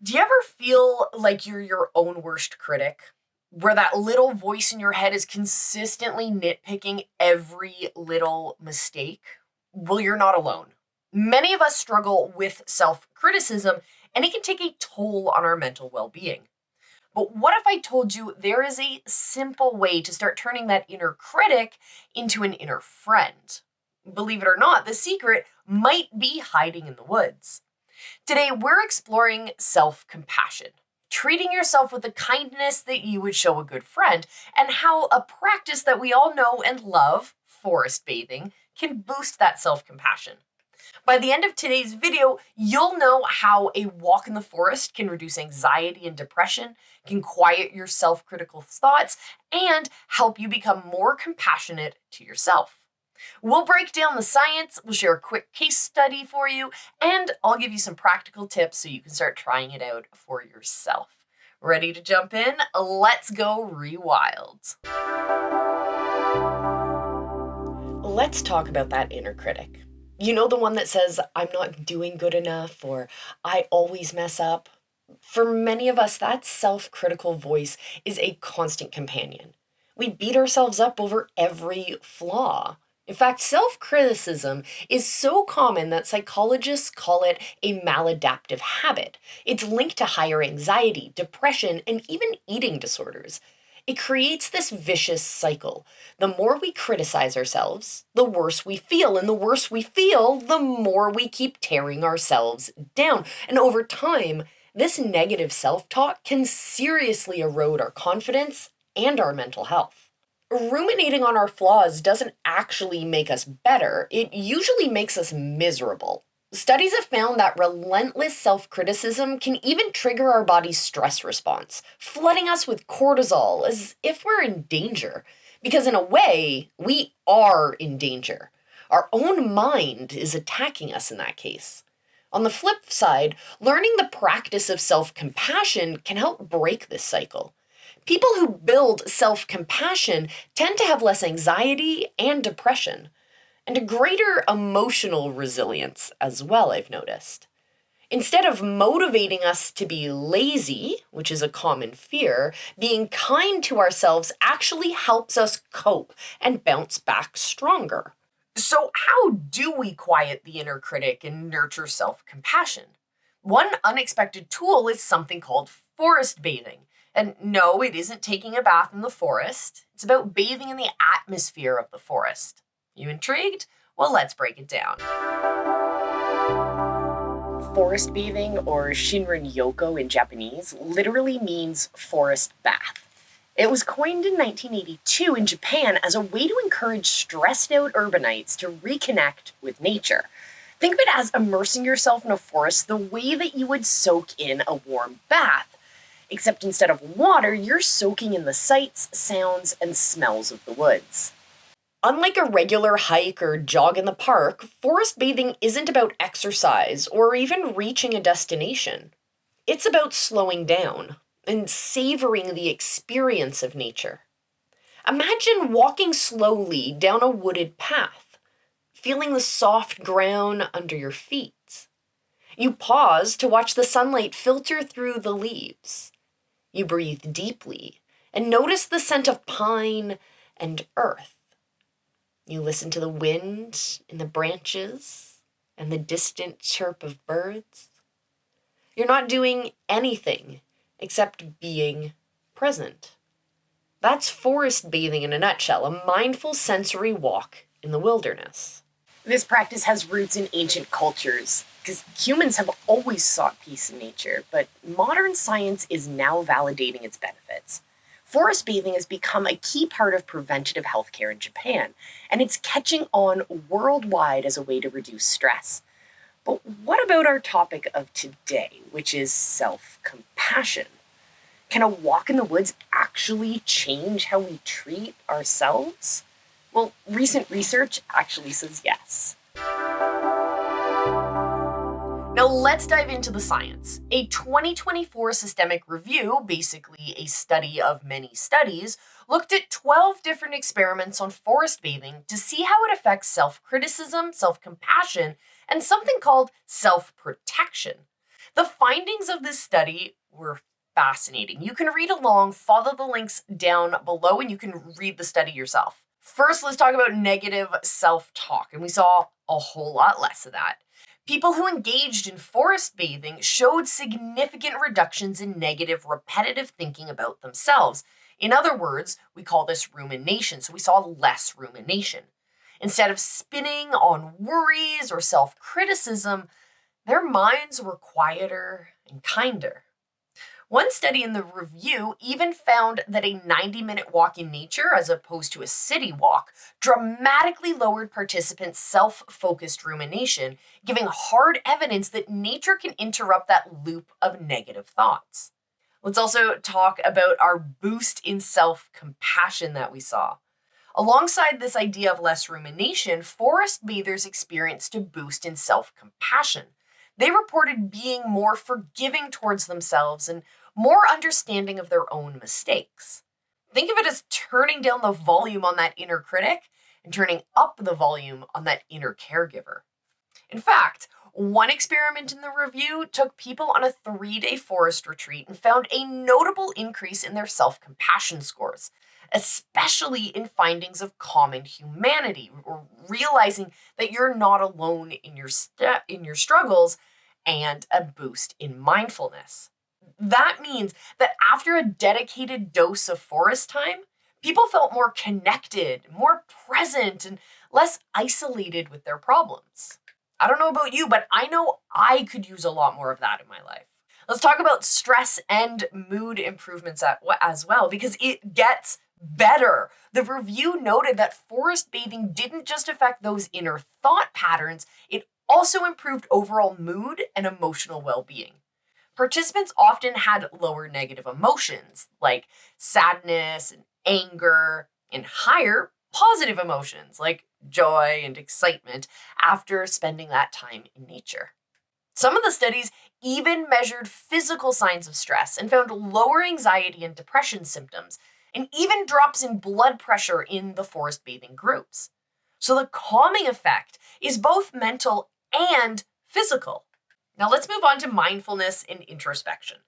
Do you ever feel like you're your own worst critic? Where that little voice in your head is consistently nitpicking every little mistake? Well, you're not alone. Many of us struggle with self criticism, and it can take a toll on our mental well being. But what if I told you there is a simple way to start turning that inner critic into an inner friend? Believe it or not, the secret might be hiding in the woods. Today, we're exploring self compassion, treating yourself with the kindness that you would show a good friend, and how a practice that we all know and love, forest bathing, can boost that self compassion. By the end of today's video, you'll know how a walk in the forest can reduce anxiety and depression, can quiet your self critical thoughts, and help you become more compassionate to yourself. We'll break down the science, we'll share a quick case study for you, and I'll give you some practical tips so you can start trying it out for yourself. Ready to jump in? Let's go rewild. Let's talk about that inner critic. You know, the one that says, I'm not doing good enough, or I always mess up? For many of us, that self critical voice is a constant companion. We beat ourselves up over every flaw. In fact, self criticism is so common that psychologists call it a maladaptive habit. It's linked to higher anxiety, depression, and even eating disorders. It creates this vicious cycle. The more we criticize ourselves, the worse we feel. And the worse we feel, the more we keep tearing ourselves down. And over time, this negative self talk can seriously erode our confidence and our mental health. Ruminating on our flaws doesn't actually make us better, it usually makes us miserable. Studies have found that relentless self criticism can even trigger our body's stress response, flooding us with cortisol as if we're in danger. Because, in a way, we are in danger. Our own mind is attacking us in that case. On the flip side, learning the practice of self compassion can help break this cycle. People who build self compassion tend to have less anxiety and depression, and a greater emotional resilience as well, I've noticed. Instead of motivating us to be lazy, which is a common fear, being kind to ourselves actually helps us cope and bounce back stronger. So, how do we quiet the inner critic and nurture self compassion? One unexpected tool is something called forest bathing. And no, it isn't taking a bath in the forest. It's about bathing in the atmosphere of the forest. You intrigued? Well, let's break it down. Forest bathing, or Shinrin-yoku in Japanese, literally means forest bath. It was coined in 1982 in Japan as a way to encourage stressed out urbanites to reconnect with nature. Think of it as immersing yourself in a forest the way that you would soak in a warm bath. Except instead of water, you're soaking in the sights, sounds, and smells of the woods. Unlike a regular hike or jog in the park, forest bathing isn't about exercise or even reaching a destination. It's about slowing down and savoring the experience of nature. Imagine walking slowly down a wooded path, feeling the soft ground under your feet. You pause to watch the sunlight filter through the leaves. You breathe deeply and notice the scent of pine and earth. You listen to the wind in the branches and the distant chirp of birds. You're not doing anything except being present. That's forest bathing in a nutshell, a mindful sensory walk in the wilderness. This practice has roots in ancient cultures, because humans have always sought peace in nature, but modern science is now validating its benefits. Forest bathing has become a key part of preventative healthcare in Japan, and it's catching on worldwide as a way to reduce stress. But what about our topic of today, which is self-compassion? Can a walk in the woods actually change how we treat ourselves? Well, recent research actually says yes. Now let's dive into the science. A 2024 systemic review, basically a study of many studies, looked at 12 different experiments on forest bathing to see how it affects self-criticism, self-compassion, and something called self-protection. The findings of this study were fascinating. You can read along, follow the links down below, and you can read the study yourself. First, let's talk about negative self-talk, and we saw a whole lot less of that. People who engaged in forest bathing showed significant reductions in negative, repetitive thinking about themselves. In other words, we call this rumination, so we saw less rumination. Instead of spinning on worries or self-criticism, their minds were quieter and kinder. One study in the review even found that a 90-minute walk in nature, as opposed to a city walk, dramatically lowered participants' self-focused rumination, giving hard evidence that nature can interrupt that loop of negative thoughts. Let's also talk about our boost in self-compassion that we saw. Alongside this idea of less rumination, forest bathers experienced a boost in self-compassion. They reported being more forgiving towards themselves and more understanding of their own mistakes. Think of it as turning down the volume on that inner critic and turning up the volume on that inner caregiver. In fact, one experiment in the review took people on a 3-day forest retreat and found a notable increase in their self-compassion scores, especially in findings of common humanity, or realizing that you're not alone in your struggles, and a boost in mindfulness. That means that after a dedicated dose of forest time, people felt more connected, more present, and less isolated with their problems. I don't know about you, but I know I could use a lot more of that in my life. Let's talk about stress and mood improvements as well, because it gets better. The review noted that forest bathing didn't just affect those inner thought patterns, it also improved overall mood and emotional well-being. Participants often had lower negative emotions like sadness and anger, and higher positive emotions like joy and excitement after spending that time in nature. Some of the studies even measured physical signs of stress and found lower anxiety and depression symptoms, and even drops in blood pressure in the forest bathing groups. So the calming effect is both mental and physical. Now let's move on to mindfulness and introspection.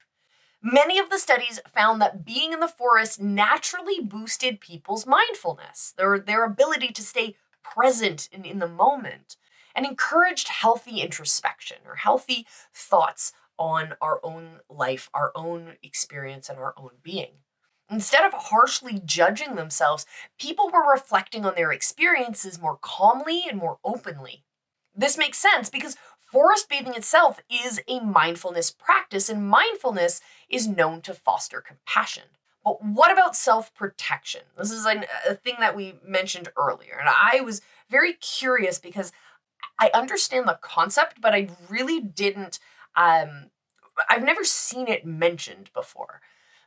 Many of the studies found that being in the forest naturally boosted people's mindfulness, their ability to stay present in the moment, and encouraged healthy introspection or healthy thoughts on our own life, our own experience, and our own being. Instead of harshly judging themselves, people were reflecting on their experiences more calmly and more openly. This makes sense because forest bathing itself is a mindfulness practice, and mindfulness is known to foster compassion. But what about self-protection? This is a thing that we mentioned earlier, and I was very curious because I understand the concept, but I really didn't, I've never seen it mentioned before.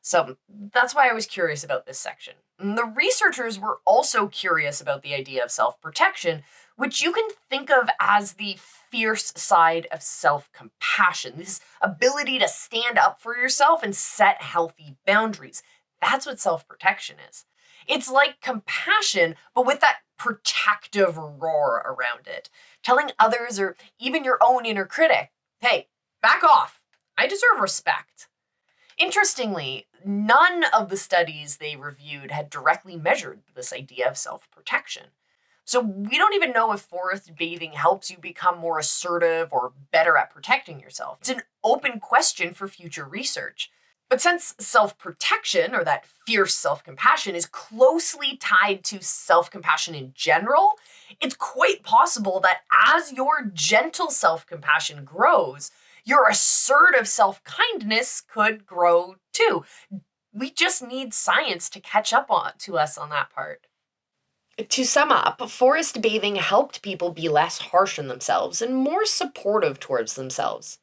So that's why I was curious about this section. And the researchers were also curious about the idea of self-protection, which you can think of as the fierce side of self-compassion, this ability to stand up for yourself and set healthy boundaries. That's what self-protection is. It's like compassion, but with that protective roar around it, telling others or even your own inner critic, hey, back off. I deserve respect. Interestingly, none of the studies they reviewed had directly measured this idea of self-protection. So we don't even know if forest bathing helps you become more assertive or better at protecting yourself. It's an open question for future research. But since self-protection, or that fierce self-compassion, is closely tied to self-compassion in general, it's quite possible that as your gentle self-compassion grows, your assertive self-kindness could grow too. We just need science to catch up to us on that part. To sum up, forest bathing helped people be less harsh on themselves and more supportive towards themselves.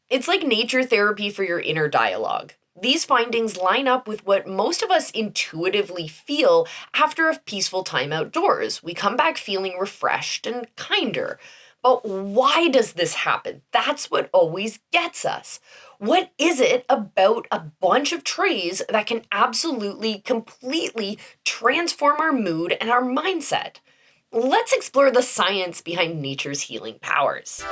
It's like nature therapy for your inner dialogue. These findings line up with what most of us intuitively feel after a peaceful time outdoors. We come back feeling refreshed and kinder. But why does this happen? That's what always gets us. What is it about a bunch of trees that can absolutely, completely transform our mood and our mindset? Let's explore the science behind nature's healing powers.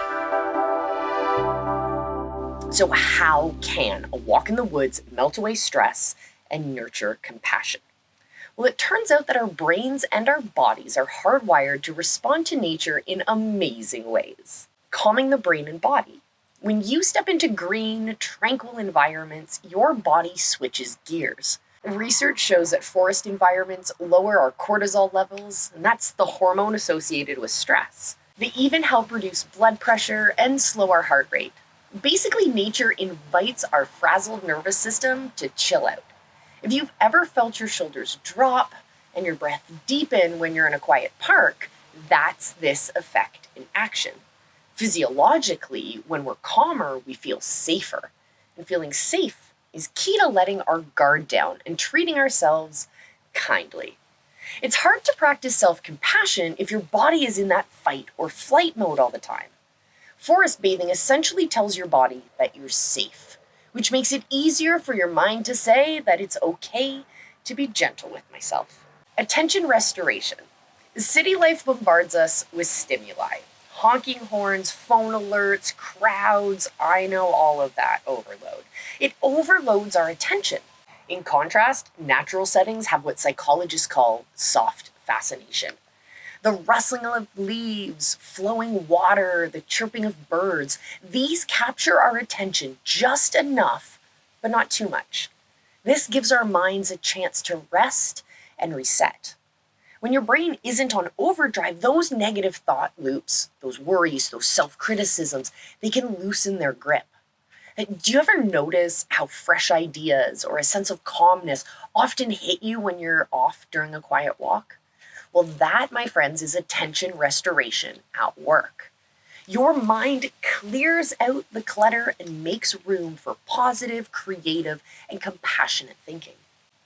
So how can a walk in the woods melt away stress and nurture compassion? Well, it turns out that our brains and our bodies are hardwired to respond to nature in amazing ways, calming the brain and body. When you step into green, tranquil environments, your body switches gears. Research shows that forest environments lower our cortisol levels, and that's the hormone associated with stress. They even help reduce blood pressure and slow our heart rate. Basically, nature invites our frazzled nervous system to chill out. If you've ever felt your shoulders drop and your breath deepen when you're in a quiet park, that's this effect in action. Physiologically, when we're calmer, we feel safer. And feeling safe is key to letting our guard down and treating ourselves kindly. It's hard to practice self-compassion if your body is in that fight or flight mode all the time. Forest bathing essentially tells your body that you're safe, which makes it easier for your mind to say that it's okay to be gentle with myself. Attention restoration. City life bombards us with stimuli. Honking horns, phone alerts, crowds, I know all of that overload. It overloads our attention. In contrast, natural settings have what psychologists call soft fascination. The rustling of leaves, flowing water, the chirping of birds, these capture our attention just enough, but not too much. This gives our minds a chance to rest and reset. When your brain isn't on overdrive, those negative thought loops, those worries, those self-criticisms, they can loosen their grip. Do you ever notice how fresh ideas or a sense of calmness often hit you when you're off during a quiet walk? Well, that, my friends, is attention restoration at work. Your mind clears out the clutter and makes room for positive, creative, and compassionate thinking.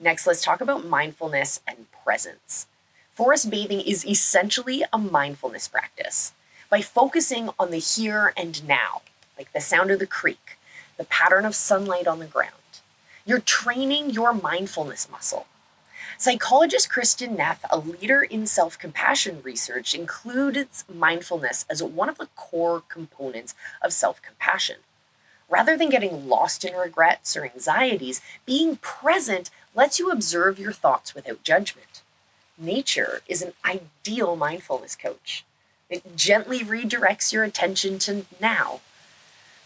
Next, let's talk about mindfulness and presence. Forest bathing is essentially a mindfulness practice. By focusing on the here and now, like the sound of the creek, the pattern of sunlight on the ground, you're training your mindfulness muscle. Psychologist Kristin Neff, a leader in self-compassion research, includes mindfulness as one of the core components of self-compassion. Rather than getting lost in regrets or anxieties, being present lets you observe your thoughts without judgment. Nature is an ideal mindfulness coach. It gently redirects your attention to now.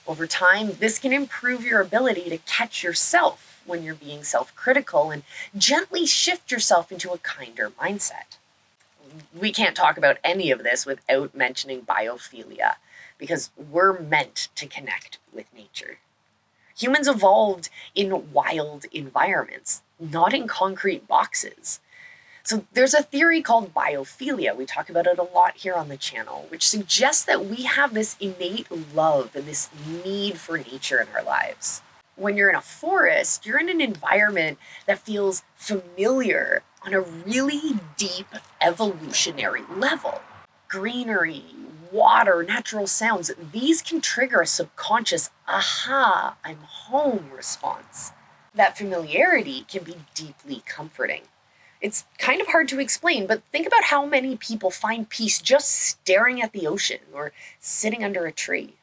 Over time, this can improve your ability to catch yourself when you're being self-critical and gently shift yourself into a kinder mindset. We can't talk about any of this without mentioning biophilia, because we're meant to connect with nature. Humans evolved in wild environments, not in concrete boxes. So there's a theory called biophilia, we talk about it a lot here on the channel, which suggests that we have this innate love and this need for nature in our lives. When you're in a forest, you're in an environment that feels familiar on a really deep evolutionary level. Greenery, water, natural sounds, these can trigger a subconscious, aha, I'm home response. That familiarity can be deeply comforting. It's kind of hard to explain, but think about how many people find peace just staring at the ocean or sitting under a tree.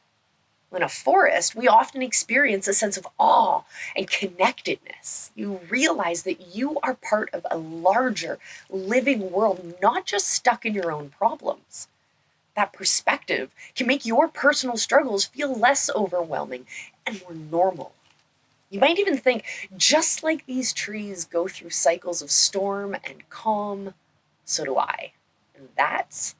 In a forest, we often experience a sense of awe and connectedness. You realize that you are part of a larger, living world, not just stuck in your own problems. That perspective can make your personal struggles feel less overwhelming and more normal. You might even think, just like these trees go through cycles of storm and calm, so do I. And that's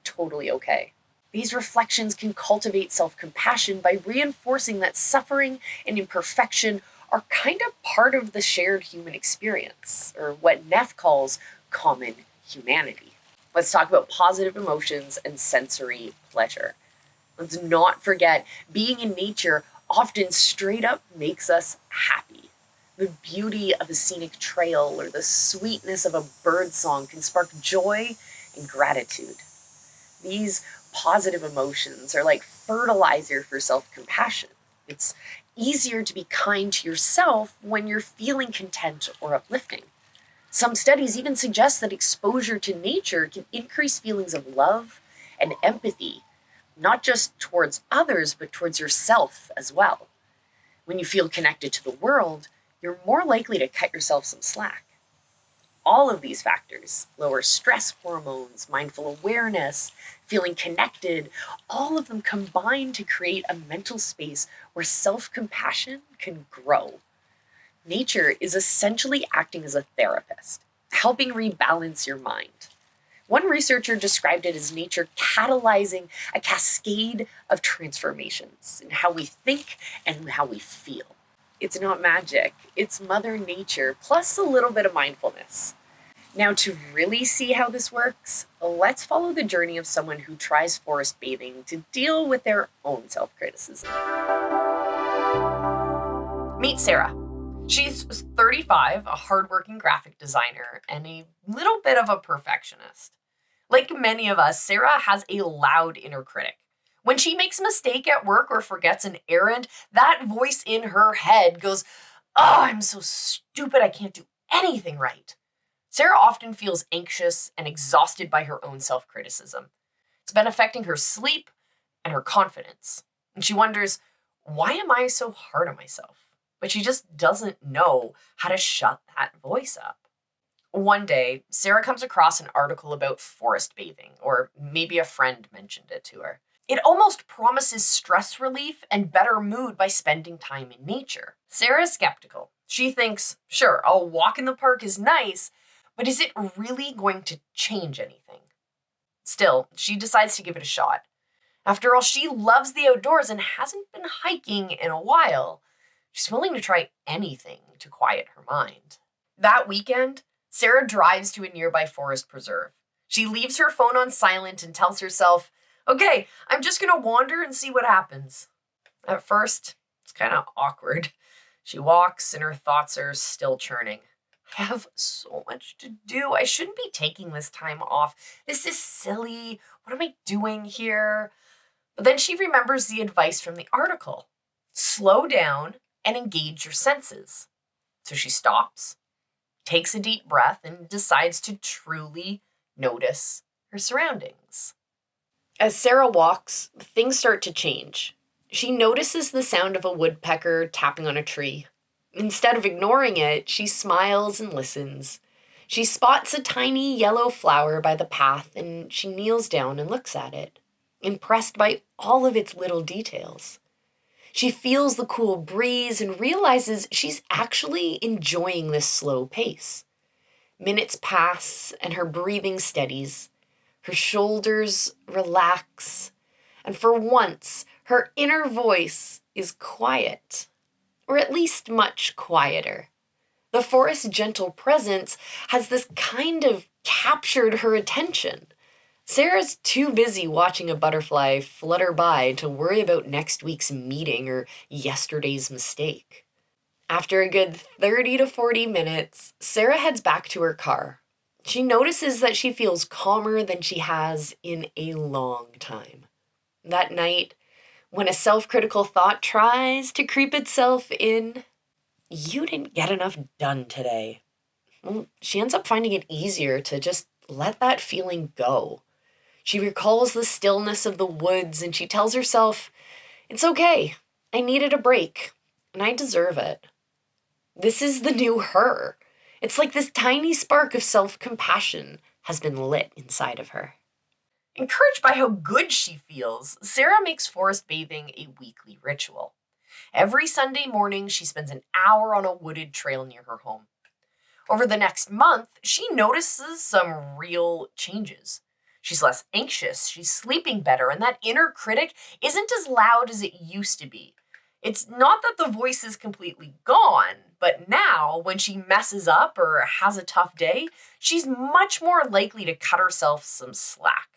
totally okay. These reflections can cultivate self-compassion by reinforcing that suffering and imperfection are kind of part of the shared human experience, or what Neff calls common humanity. Let's talk about positive emotions and sensory pleasure. Let's not forget, being in nature often straight up makes us happy. The beauty of a scenic trail or the sweetness of a bird song can spark joy and gratitude. These positive emotions are like fertilizer for self-compassion. It's easier to be kind to yourself when you're feeling content or uplifting. Some studies even suggest that exposure to nature can increase feelings of love and empathy, not just towards others, but towards yourself as well. When you feel connected to the world, you're more likely to cut yourself some slack. All of these factors, lower stress hormones, mindful awareness, feeling connected, all of them combine to create a mental space where self compassion can grow. Nature is essentially acting as a therapist, helping rebalance your mind. One researcher described it as nature catalyzing a cascade of transformations in how we think and how we feel. It's not magic, it's Mother Nature plus a little bit of mindfulness. Now, to really see how this works, let's follow the journey of someone who tries forest bathing to deal with their own self criticism. Meet Sarah. She's 35, a hardworking graphic designer, and a little bit of a perfectionist. Like many of us, Sarah has a loud inner critic. When she makes a mistake at work or forgets an errand, that voice in her head goes, "Oh, I'm so stupid, I can't do anything right." Sarah often feels anxious and exhausted by her own self criticism. It's been affecting her sleep and her confidence. And she wonders, why am I so hard on myself? But she just doesn't know how to shut that voice up. One day, Sarah comes across an article about forest bathing, or maybe a friend mentioned it to her. It almost promises stress relief and better mood by spending time in nature. Sarah is skeptical. She thinks, sure, a walk in the park is nice, but is it really going to change anything? Still, she decides to give it a shot. After all, she loves the outdoors and hasn't been hiking in a while. She's willing to try anything to quiet her mind. That weekend, Sarah drives to a nearby forest preserve. She leaves her phone on silent and tells herself, okay, I'm just going to wander and see what happens. At first, it's kind of awkward. She walks and her thoughts are still churning. I have so much to do. I shouldn't be taking this time off. This is silly. What am I doing here? But then she remembers the advice from the article. Slow down and engage your senses. So she stops, takes a deep breath, and decides to truly notice her surroundings. As Sarah walks, things start to change. She notices the sound of a woodpecker tapping on a tree. Instead of ignoring it, she smiles and listens. She spots a tiny yellow flower by the path and she kneels down and looks at it, impressed by all of its little details. She feels the cool breeze and realizes she's actually enjoying this slow pace. Minutes pass and her breathing steadies. Her shoulders relax, and for once, her inner voice is quiet, or at least much quieter. The forest's gentle presence has this kind of captured her attention. Sarah's too busy watching a butterfly flutter by to worry about next week's meeting or yesterday's mistake. After a good 30 to 40 minutes, Sarah heads back to her car. She notices that she feels calmer than she has in a long time. That night, when a self-critical thought tries to creep itself in, you didn't get enough done today. Well, she ends up finding it easier to just let that feeling go. She recalls the stillness of the woods and she tells herself, it's okay, I needed a break, and I deserve it. This is the new her. It's like this tiny spark of self-compassion has been lit inside of her. Encouraged by how good she feels, Sarah makes forest bathing a weekly ritual. Every Sunday morning, she spends an hour on a wooded trail near her home. Over the next month, she notices some real changes. She's less anxious, she's sleeping better, and that inner critic isn't as loud as it used to be. It's not that the voice is completely gone, but now, when she messes up or has a tough day, she's much more likely to cut herself some slack.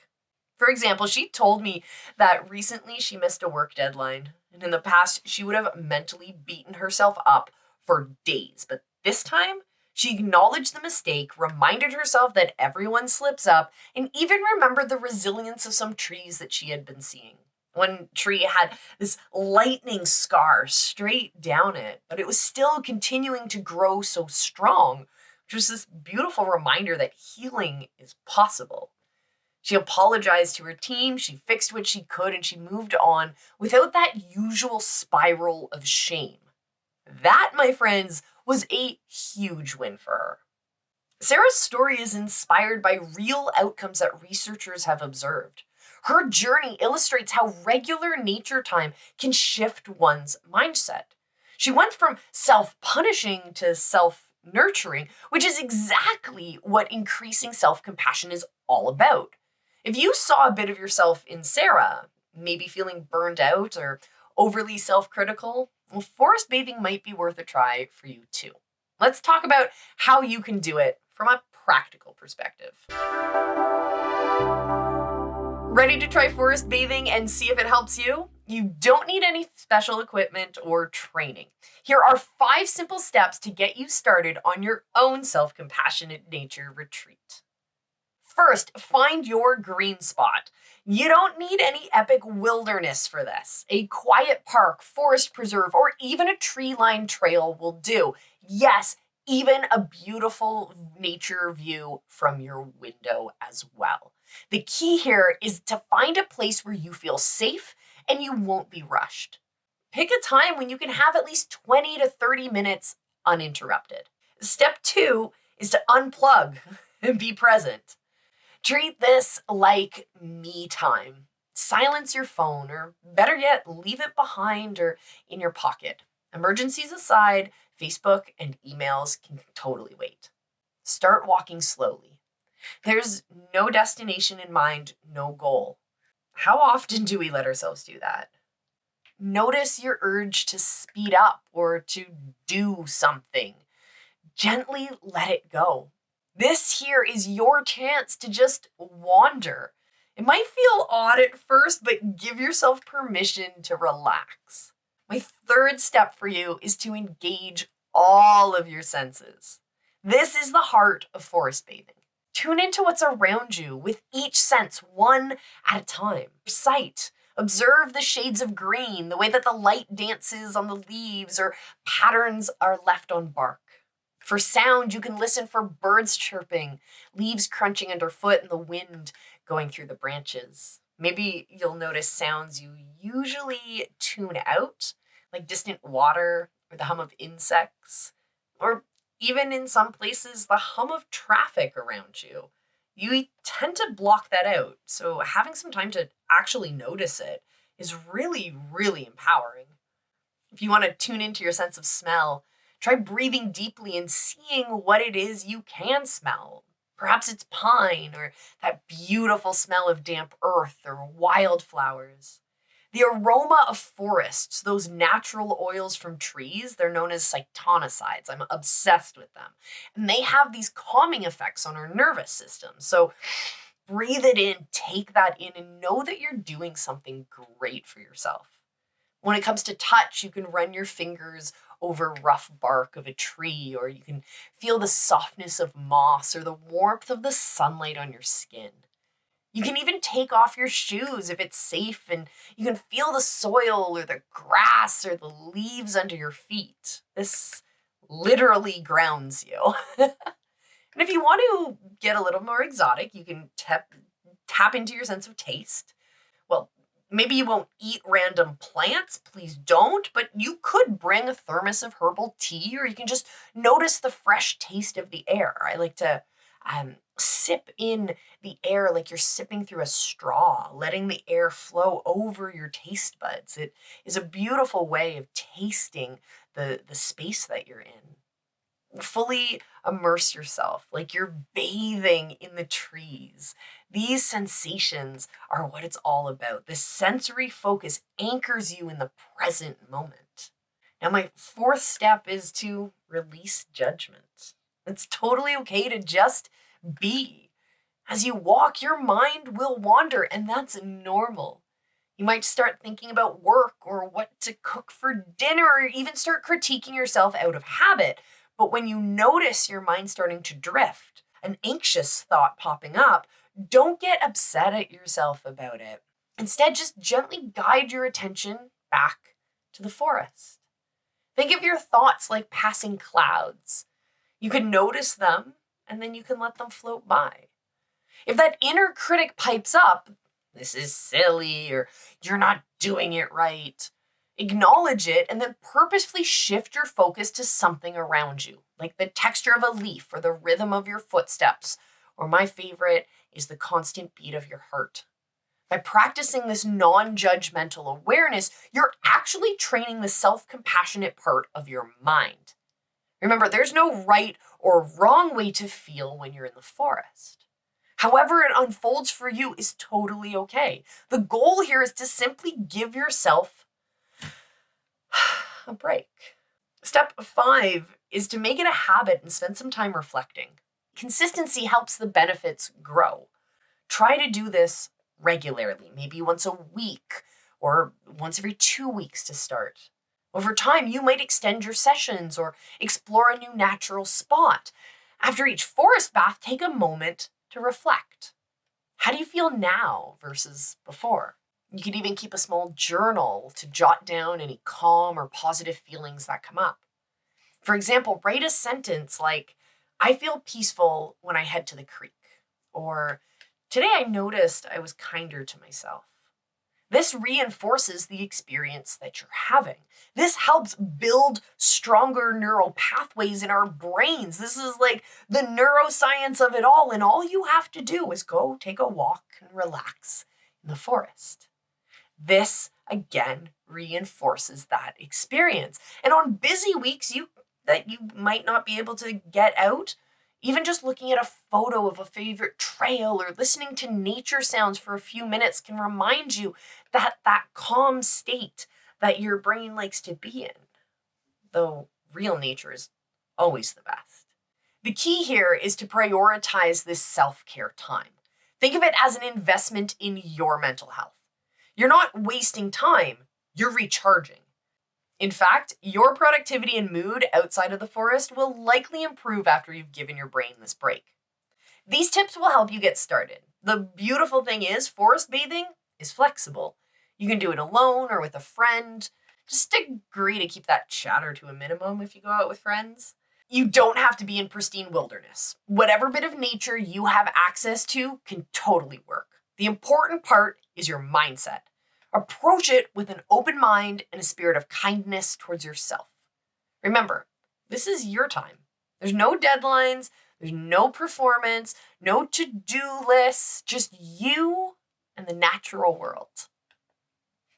For example, she told me that recently she missed a work deadline, and in the past, she would have mentally beaten herself up for days. But this time, she acknowledged the mistake, reminded herself that everyone slips up, and even remembered the resilience of some trees that she had been seeing. One tree had this lightning scar straight down it, but it was still continuing to grow so strong, which was this beautiful reminder that healing is possible. She apologized to her team, she fixed what she could, and she moved on without that usual spiral of shame. That, my friends, was a huge win for her. Sarah's story is inspired by real outcomes that researchers have observed. Her journey illustrates how regular nature time can shift one's mindset. She went from self punishing to self nurturing, which is exactly what increasing self compassion is all about. If you saw a bit of yourself in Sarah, maybe feeling burned out or overly self critical, well, forest bathing might be worth a try for you too. Let's talk about how you can do it from a practical perspective. Ready to try forest bathing and see if it helps you? You don't need any special equipment or training. Here are 5 simple steps to get you started on your own self-compassionate nature retreat. First, find your green spot. You don't need any epic wilderness for this. A quiet park, forest preserve, or even a tree-lined trail will do. Yes, even a beautiful nature view from your window as well. The key here is to find a place where you feel safe and you won't be rushed. Pick a time when you can have at least 20 to 30 minutes uninterrupted. Step 2 is to unplug and be present. Treat this like me time. Silence your phone, or better yet, leave it behind or in your pocket. Emergencies aside, Facebook and emails can totally wait. Start walking slowly. There's no destination in mind, no goal. How often do we let ourselves do that? Notice your urge to speed up or to do something. Gently let it go. This here is your chance to just wander. It might feel odd at first, but give yourself permission to relax. My third step for you is to engage all of your senses. This is the heart of forest bathing. Tune into what's around you with each sense, one at a time. Sight. Observe the shades of green, the way that the light dances on the leaves or patterns are left on bark. For sound, you can listen for birds chirping, leaves crunching underfoot, and the wind going through the branches. Maybe you'll notice sounds you usually tune out, like distant water or the hum of insects, or even in some places, the hum of traffic around you. You tend to block that out, so having some time to actually notice it is really, really empowering. If you want to tune into your sense of smell, try breathing deeply and seeing what it is you can smell. Perhaps it's pine or that beautiful smell of damp earth or wildflowers. The aroma of forests, those natural oils from trees, they're known as cytonicides. I'm obsessed with them. And they have these calming effects on our nervous system. So breathe it in, take that in, and know that you're doing something great for yourself. When it comes to touch, you can run your fingers over rough bark of a tree, or you can feel the softness of moss or the warmth of the sunlight on your skin. You can even take off your shoes if it's safe, and you can feel the soil or the grass or the leaves under your feet. This literally grounds you. And if you want to get a little more exotic, you can tap into your sense of taste. Well, maybe you won't eat random plants, please don't, but you could bring a thermos of herbal tea, or you can just notice the fresh taste of the air. I like to sip in the air like you're sipping through a straw, letting the air flow over your taste buds. It is a beautiful way of tasting the space that you're in. Fully immerse yourself like you're bathing in the trees. These sensations are what it's all about. This sensory focus anchors you in the present moment. Now, my fourth step is to release judgment. It's totally okay to just be. As you walk, your mind will wander, and that's normal. You might start thinking about work or what to cook for dinner, or even start critiquing yourself out of habit. But when you notice your mind starting to drift, an anxious thought popping up, don't get upset at yourself about it. Instead, just gently guide your attention back to the forest. Think of your thoughts like passing clouds. You can notice them, and then you can let them float by. If that inner critic pipes up, this is silly, or you're not doing it right, Acknowledge it and then purposefully shift your focus to something around you, like the texture of a leaf or the rhythm of your footsteps, or my favorite is the constant beat of your heart. By practicing this non-judgmental awareness, you're actually training the self-compassionate part of your mind. Remember, there's no right or wrong way to feel when you're in the forest. However it unfolds for you is totally okay. The goal here is to simply give yourself a break. Step 5 is to make it a habit and spend some time reflecting. Consistency helps the benefits grow. Try to do this regularly, maybe once a week or once every 2 weeks to start. Over time, you might extend your sessions or explore a new natural spot. After each forest bath, take a moment to reflect. How do you feel now versus before? You could even keep a small journal to jot down any calm or positive feelings that come up. For example, write a sentence like, I feel peaceful when I head to the creek, or today I noticed I was kinder to myself. This reinforces the experience that you're having. This helps build stronger neural pathways in our brains. This is like the neuroscience of it all, and all you have to do is go take a walk and relax in the forest. This, again, reinforces that experience. And on busy weeks that you might not be able to get out, even just looking at a photo of a favorite trail or listening to nature sounds for a few minutes can remind you that calm state that your brain likes to be in, though real nature is always the best. The key here is to prioritize this self-care time. Think of it as an investment in your mental health. You're not wasting time, you're recharging. In fact, your productivity and mood outside of the forest will likely improve after you've given your brain this break. These tips will help you get started. The beautiful thing is, forest bathing is flexible. You can do it alone or with a friend. Just agree to keep that chatter to a minimum if you go out with friends. You don't have to be in pristine wilderness. Whatever bit of nature you have access to can totally work. The important part is your mindset. Approach it with an open mind and a spirit of kindness towards yourself. Remember, this is your time. There's no deadlines, there's no performance, no to-do lists, just you and the natural world.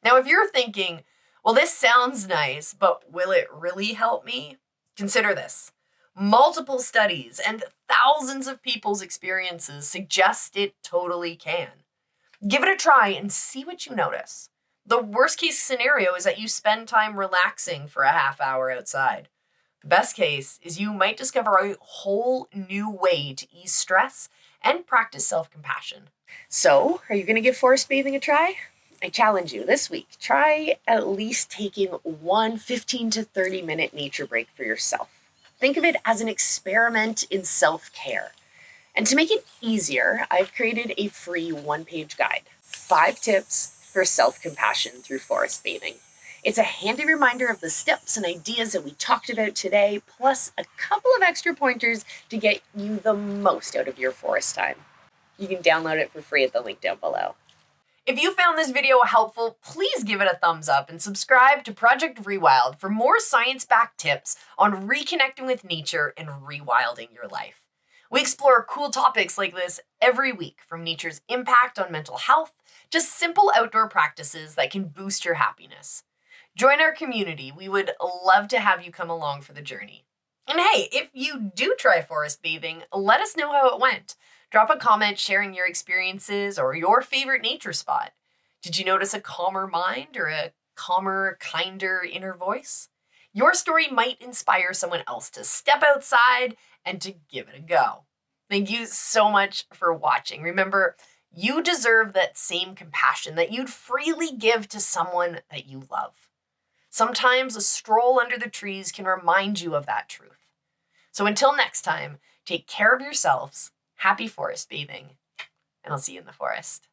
Now, if you're thinking, well, this sounds nice, but will it really help me? Consider this. Multiple studies and thousands of people's experiences suggest it totally can. Give it a try and see what you notice. The worst case scenario is that you spend time relaxing for a half hour outside. The best case is you might discover a whole new way to ease stress and practice self-compassion. So, are you going to give forest bathing a try? I challenge you this week, try at least taking one 15 to 30 minute nature break for yourself. Think of it as an experiment in self-care. And to make it easier, I've created a free one-page guide, 5 tips for self-compassion through forest bathing. It's a handy reminder of the steps and ideas that we talked about today, plus a couple of extra pointers to get you the most out of your forest time. You can download it for free at the link down below. If you found this video helpful, please give it a thumbs up and subscribe to Project Rewild for more science-backed tips on reconnecting with nature and rewilding your life. We explore cool topics like this every week, from nature's impact on mental health to simple outdoor practices that can boost your happiness. Join our community. We would love to have you come along for the journey. And hey, if you do try forest bathing, let us know how it went. Drop a comment sharing your experiences or your favorite nature spot. Did you notice a calmer mind or a calmer, kinder inner voice? Your story might inspire someone else to step outside and to give it a go. Thank you so much for watching. Remember, you deserve that same compassion that you'd freely give to someone that you love. Sometimes a stroll under the trees can remind you of that truth. So until next time, take care of yourselves, happy forest bathing, and I'll see you in the forest.